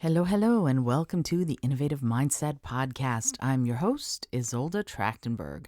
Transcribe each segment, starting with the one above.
Hello, hello, and welcome to the Innovative Mindset Podcast. I'm your host, Isolde Trachtenberg.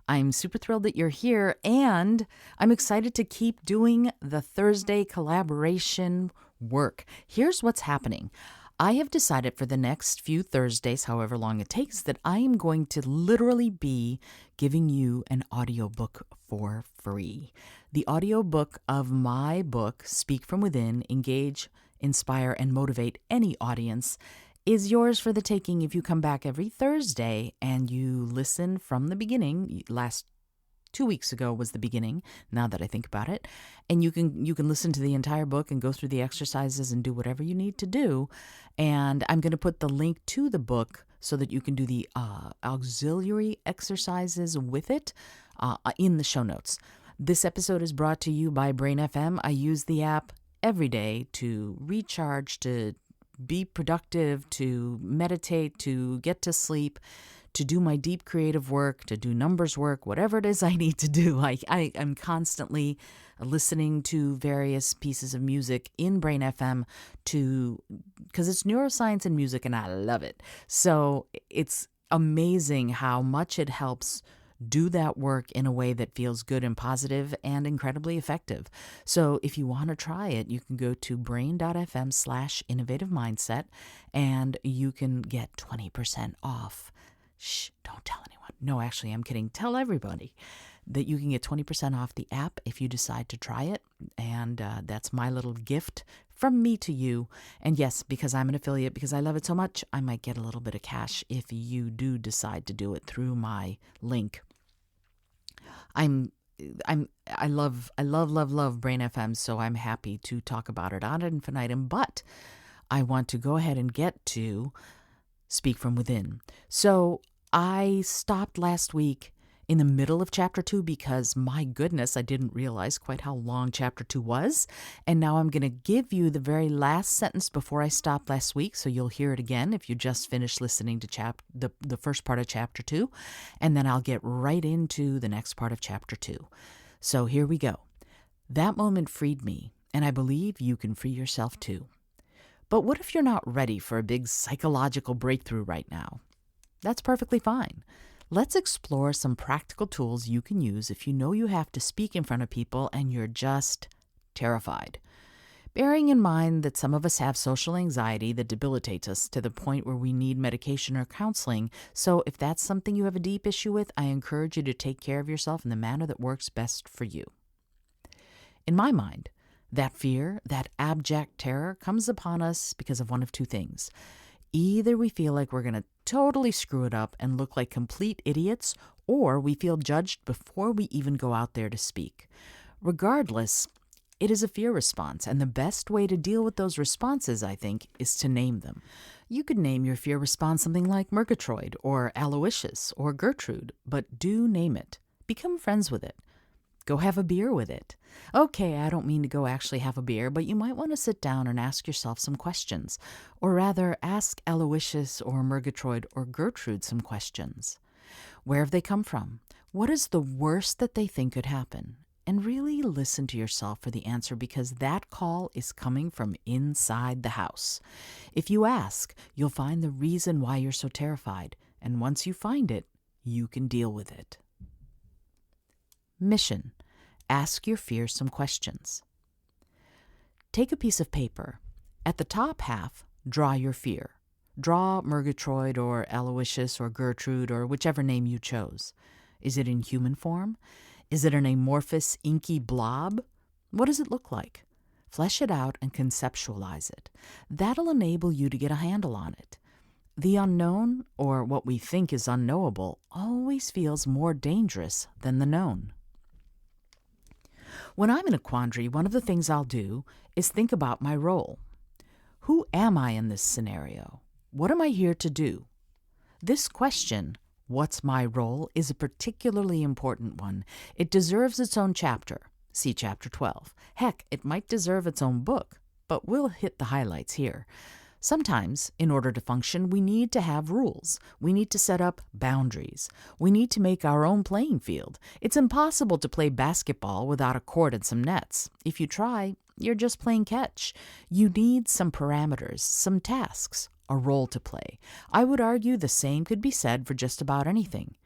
I'm super thrilled that you're here, and I'm excited to keep doing the Thursday collaboration work. Here's what's happening. I have decided for the next few Thursdays, however long it takes, that I am going to literally be giving you an audiobook for free. The audiobook of my book, Speak from Within, Engage, Inspire, and Motivate Any Audience, is yours for the taking if you come back every Thursday and you listen from the beginning. Last 2 weeks ago was the beginning, now that I think about it. And you can listen to the entire book and go through the exercises and do whatever you need to do. And I'm going to put the link to the book so that you can do the auxiliary exercises with it in the show notes. This episode is brought to you by Brain FM. I use the app every day to recharge, to be productive, to meditate, to get to sleep, to do my deep creative work, to do numbers work, whatever it is I need to do. I'm constantly listening to various pieces of music in Brain FM because it's neuroscience and music and I love it. So it's amazing how much it helps do that work in a way that feels good and positive and incredibly effective. So if you want to try it, you can go to brain.fm/innovative mindset and you can get 20% off. Shh, don't tell anyone. No, actually, I'm kidding. Tell everybody that you can get 20% off the app if you decide to try it. And that's my little gift from me to you. And yes, because I'm an affiliate, because I love it so much, I might get a little bit of cash if you do decide to do it through my link. I love Brain FM, so I'm happy to talk about it ad infinitum, but I want to go ahead and get to Speak from Within. So I stopped last week in the middle of chapter 2 because, my goodness, I didn't realize quite how long chapter 2 was. And now I'm going to give you the very last sentence before I stopped last week, so you'll hear it again if you just finished listening to the first part of chapter 2. And then I'll get right into the next part of chapter 2. So here we go. That moment freed me, and I believe you can free yourself too. But what if you're not ready for a big psychological breakthrough right now? That's perfectly fine. Let's explore some practical tools you can use if you know you have to speak in front of people and you're just terrified. Bearing in mind that some of us have social anxiety that debilitates us to the point where we need medication or counseling, so if that's something you have a deep issue with, I encourage you to take care of yourself in the manner that works best for you. In my mind, that fear, that abject terror comes upon us because of one of two things. Either we feel like we're going to totally screw it up and look like complete idiots, or we feel judged before we even go out there to speak. Regardless, it is a fear response, and the best way to deal with those responses, I think, is to name them. You could name your fear response something like Murgatroyd or Aloysius or Gertrude, but do name it. Become friends with it. Go have a beer with it. Okay, I don't mean to go actually have a beer, but you might want to sit down and ask yourself some questions. Or rather, ask Aloysius or Murgatroyd or Gertrude some questions. Where have they come from? What is the worst that they think could happen? And really listen to yourself for the answer, because that call is coming from inside the house. If you ask, you'll find the reason why you're so terrified. And once you find it, you can deal with it. Mission. Ask your fear some questions. Take a piece of paper. At the top half, draw your fear. Draw Murgatroyd or Aloysius or Gertrude or whichever name you chose. Is it in human form? Is it an amorphous, inky blob? What does it look like? Flesh it out and conceptualize it. That'll enable you to get a handle on it. The unknown, or what we think is unknowable, always feels more dangerous than the known. When I'm in a quandary, one of the things I'll do is think about my role. Who am I in this scenario? What am I here to do? This question, what's my role, is a particularly important one. It deserves its own chapter. See chapter 12. Heck, it might deserve its own book, but we'll hit the highlights here. Sometimes, in order to function, we need to have rules. We need to set up boundaries. We need to make our own playing field. It's impossible to play basketball without a court and some nets. If you try, you're just playing catch. You need some parameters, some tasks, a role to play. I would argue the same could be said for just about anything.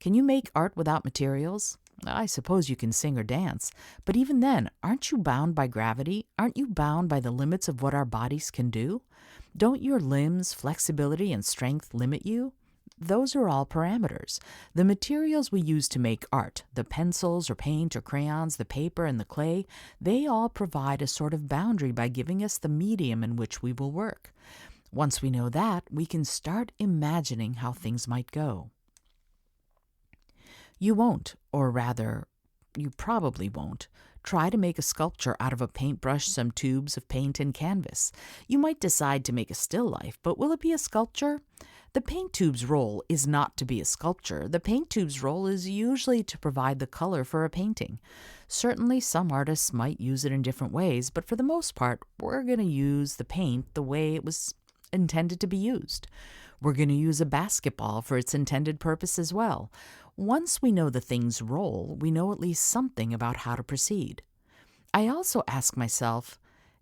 Can you make art without materials? I suppose you can sing or dance, but even then, aren't you bound by gravity? Aren't you bound by the limits of what our bodies can do? Don't your limbs' flexibility and strength limit you? Those are all parameters. The materials we use to make art, the pencils or paint or crayons, the paper and the clay, they all provide a sort of boundary by giving us the medium in which we will work. Once we know that, we can start imagining how things might go. You won't, or rather, you probably won't, try to make a sculpture out of a paintbrush, some tubes of paint, and canvas. You might decide to make a still life, but will it be a sculpture? The paint tube's role is not to be a sculpture. The paint tube's role is usually to provide the color for a painting. Certainly, some artists might use it in different ways, but for the most part, we're going to use the paint the way it was intended to be used. We're going to use a basketball for its intended purpose as well. Once we know the thing's role, we know at least something about how to proceed. I also ask myself,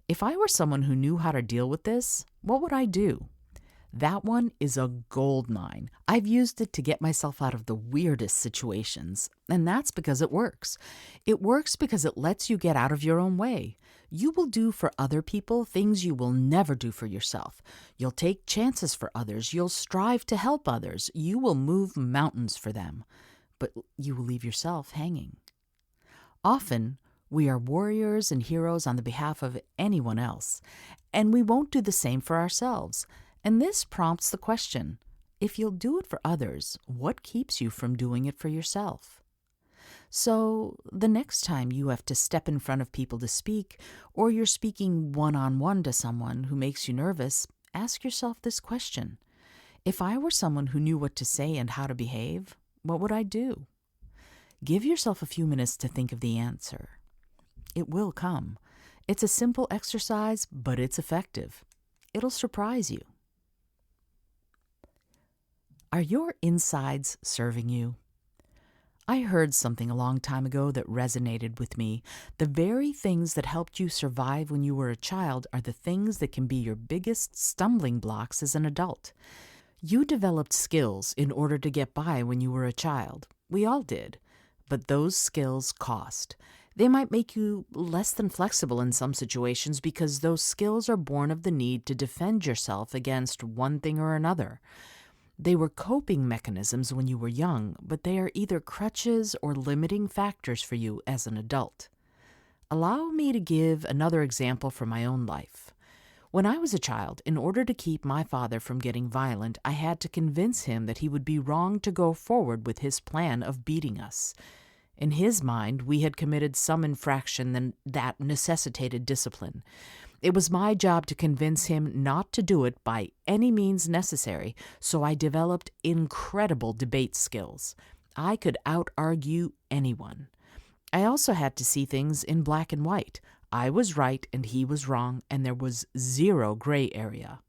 if I were someone who knew how to deal with this, what would I do? That one is a gold mine. I've used it to get myself out of the weirdest situations, and that's because it works. It works because it lets you get out of your own way. You will do for other people things you will never do for yourself. You'll take chances for others. You'll strive to help others. You will move mountains for them, but you will leave yourself hanging. Often, we are warriors and heroes on the behalf of anyone else, and we won't do the same for ourselves. And this prompts the question, if you'll do it for others, what keeps you from doing it for yourself? So the next time you have to step in front of people to speak, or you're speaking one-on-one to someone who makes you nervous, ask yourself this question. If I were someone who knew what to say and how to behave, what would I do? Give yourself a few minutes to think of the answer. It will come. It's a simple exercise, but it's effective. It'll surprise you. Are your insides serving you? I heard something a long time ago that resonated with me. The very things that helped you survive when you were a child are the things that can be your biggest stumbling blocks as an adult. You developed skills in order to get by when you were a child. We all did. But those skills cost. They might make you less than flexible in some situations because those skills are born of the need to defend yourself against one thing or another. They were coping mechanisms when you were young, but they are either crutches or limiting factors for you as an adult. Allow me to give another example from my own life. When I was a child, in order to keep my father from getting violent, I had to convince him that he would be wrong to go forward with his plan of beating us. In his mind, we had committed some infraction that necessitated discipline. It was my job to convince him not to do it by any means necessary, so I developed incredible debate skills. I could out-argue anyone. I also had to see things in black and white. I was right and he was wrong, and there was zero gray area.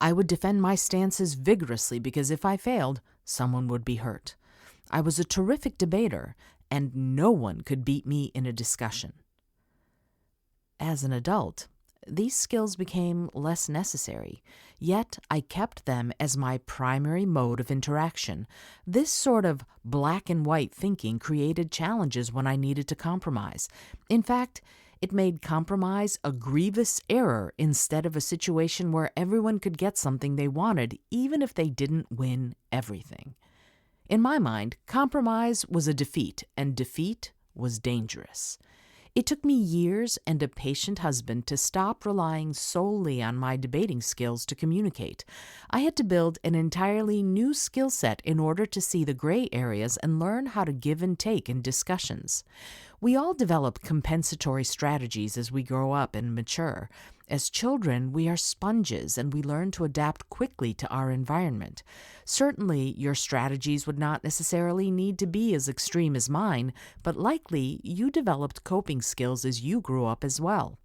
I would defend my stances vigorously because if I failed, someone would be hurt. I was a terrific debater, and no one could beat me in a discussion. As an adult, these skills became less necessary, yet I kept them as my primary mode of interaction. This sort of black and white thinking created challenges when I needed to compromise. In fact, it made compromise a grievous error instead of a situation where everyone could get something they wanted, even if they didn't win everything. In my mind, compromise was a defeat, and defeat was dangerous. It took me years and a patient husband to stop relying solely on my debating skills to communicate. I had to build an entirely new skill set in order to see the gray areas and learn how to give and take in discussions. We all develop compensatory strategies as we grow up and mature. As children, we are sponges and we learn to adapt quickly to our environment. Certainly, your strategies would not necessarily need to be as extreme as mine, but likely you developed coping skills as you grew up as well.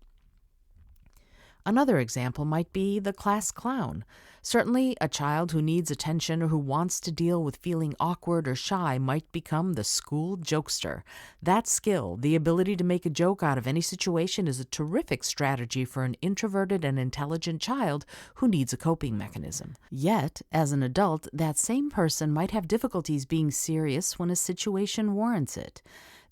Another example might be the class clown. Certainly, a child who needs attention or who wants to deal with feeling awkward or shy might become the school jokester. That skill, the ability to make a joke out of any situation, is a terrific strategy for an introverted and intelligent child who needs a coping mechanism. Yet, as an adult, that same person might have difficulties being serious when a situation warrants it.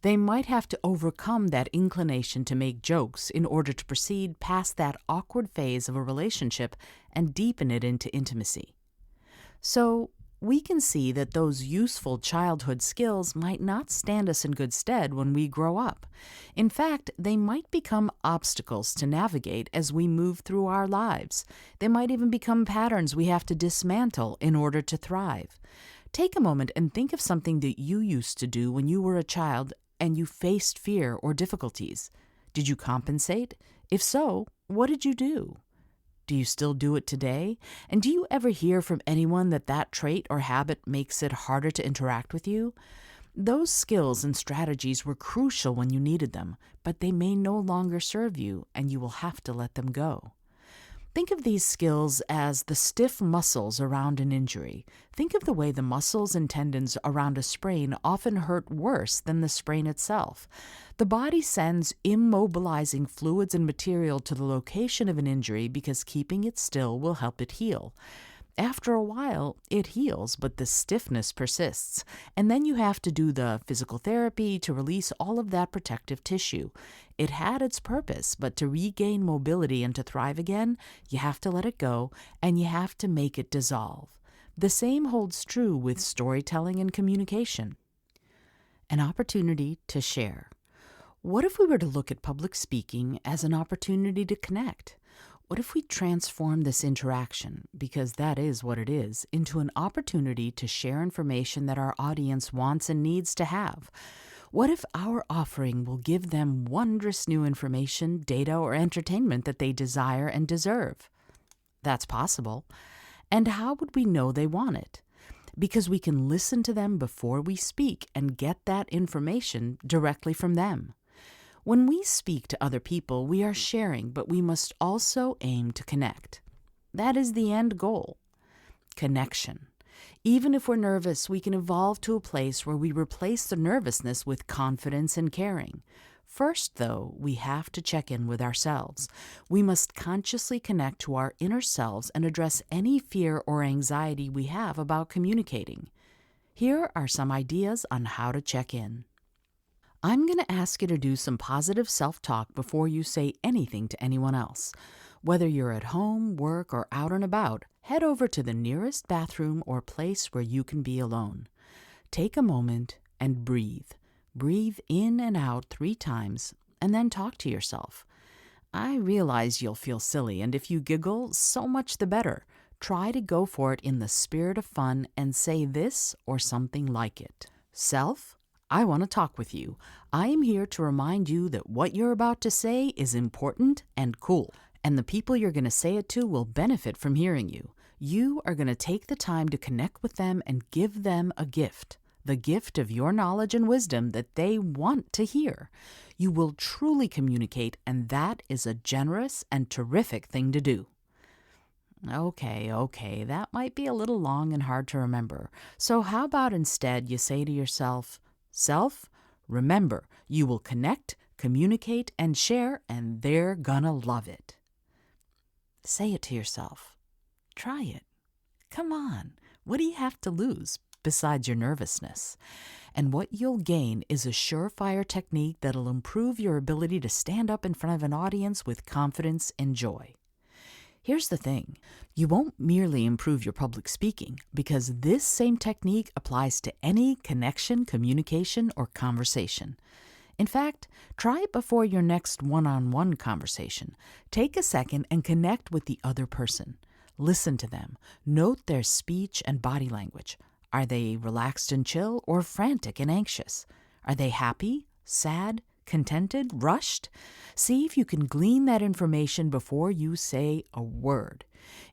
They might have to overcome that inclination to make jokes in order to proceed past that awkward phase of a relationship and deepen it into intimacy. So, we can see that those useful childhood skills might not stand us in good stead when we grow up. In fact, they might become obstacles to navigate as we move through our lives. They might even become patterns we have to dismantle in order to thrive. Take a moment and think of something that you used to do when you were a child and you faced fear or difficulties. Did you compensate? If so, what did you do? Do you still do it today? And do you ever hear from anyone that trait or habit makes it harder to interact with you? Those skills and strategies were crucial when you needed them, but they may no longer serve you, and you will have to let them go. Think of these skills as the stiff muscles around an injury. Think of the way the muscles and tendons around a sprain often hurt worse than the sprain itself. The body sends immobilizing fluids and material to the location of an injury because keeping it still will help it heal. After a while, it heals, but the stiffness persists, and then you have to do the physical therapy to release all of that protective tissue. It had its purpose, but to regain mobility and to thrive again, you have to let it go, and you have to make it dissolve. The same holds true with storytelling and communication. An opportunity to share. What if we were to look at public speaking as an opportunity to connect? What if we transform this interaction, because that is what it is, into an opportunity to share information that our audience wants and needs to have? What if our offering will give them wondrous new information, data, or entertainment that they desire and deserve? That's possible. And how would we know they want it? Because we can listen to them before we speak and get that information directly from them. When we speak to other people, we are sharing, but we must also aim to connect. That is the end goal. Connection. Even if we're nervous, we can evolve to a place where we replace the nervousness with confidence and caring. First, though, we have to check in with ourselves. We must consciously connect to our inner selves and address any fear or anxiety we have about communicating. Here are some ideas on how to check in. I'm going to ask you to do some positive self-talk before you say anything to anyone else. Whether you're at home, work, or out and about, head over to the nearest bathroom or place where you can be alone. Take a moment and breathe. Breathe in and out 3 times, and then talk to yourself. I realize you'll feel silly, and if you giggle, so much the better. Try to go for it in the spirit of fun and say this or something like it. Self, I want to talk with you. I am here to remind you that what you're about to say is important and cool, and the people you're going to say it to will benefit from hearing you. You are going to take the time to connect with them and give them a gift, the gift of your knowledge and wisdom that they want to hear. You will truly communicate, and that is a generous and terrific thing to do. Okay, that might be a little long and hard to remember. So how about instead you say to yourself, Self, remember, you will connect, communicate, and share, and they're gonna love it. Say it to yourself. Try it. Come on. What do you have to lose besides your nervousness? And what you'll gain is a surefire technique that'll improve your ability to stand up in front of an audience with confidence and joy. Here's the thing. You won't merely improve your public speaking, because this same technique applies to any connection, communication, or conversation. In fact, try it before your next one-on-one conversation. Take a second and connect with the other person. Listen to them. Note their speech and body language. Are they relaxed and chill or frantic and anxious? Are they happy, sad, contented, rushed? See if you can glean that information before you say a word.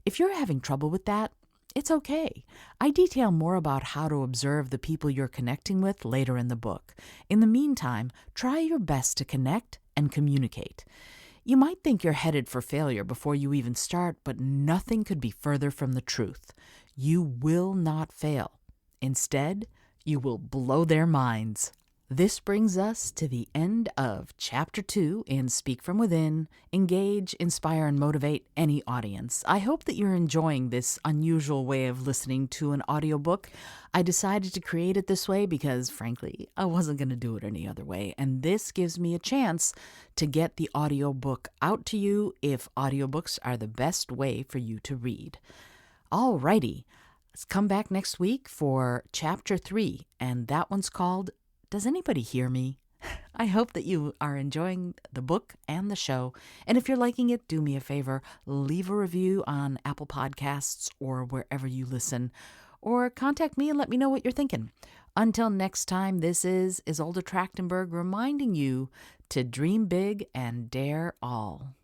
If you're having trouble with that, it's okay. I detail more about how to observe the people you're connecting with later in the book. In the meantime, try your best to connect and communicate. You might think you're headed for failure before you even start, but nothing could be further from the truth. You will not fail. Instead, you will blow their minds. This brings us to the end of Chapter 2 in Speak From Within, Engage, Inspire, and Motivate Any Audience. I hope that you're enjoying this unusual way of listening to an audiobook. I decided to create it this way because, frankly, I wasn't going to do it any other way, and this gives me a chance to get the audiobook out to you if audiobooks are the best way for you to read. Alrighty, let's come back next week for Chapter 3, and that one's called Does Anybody Hear Me? I hope that you are enjoying the book and the show. And if you're liking it, do me a favor, leave a review on Apple Podcasts or wherever you listen, or contact me and let me know what you're thinking. Until next time, this is Isolde Trachtenberg reminding you to dream big and dare all.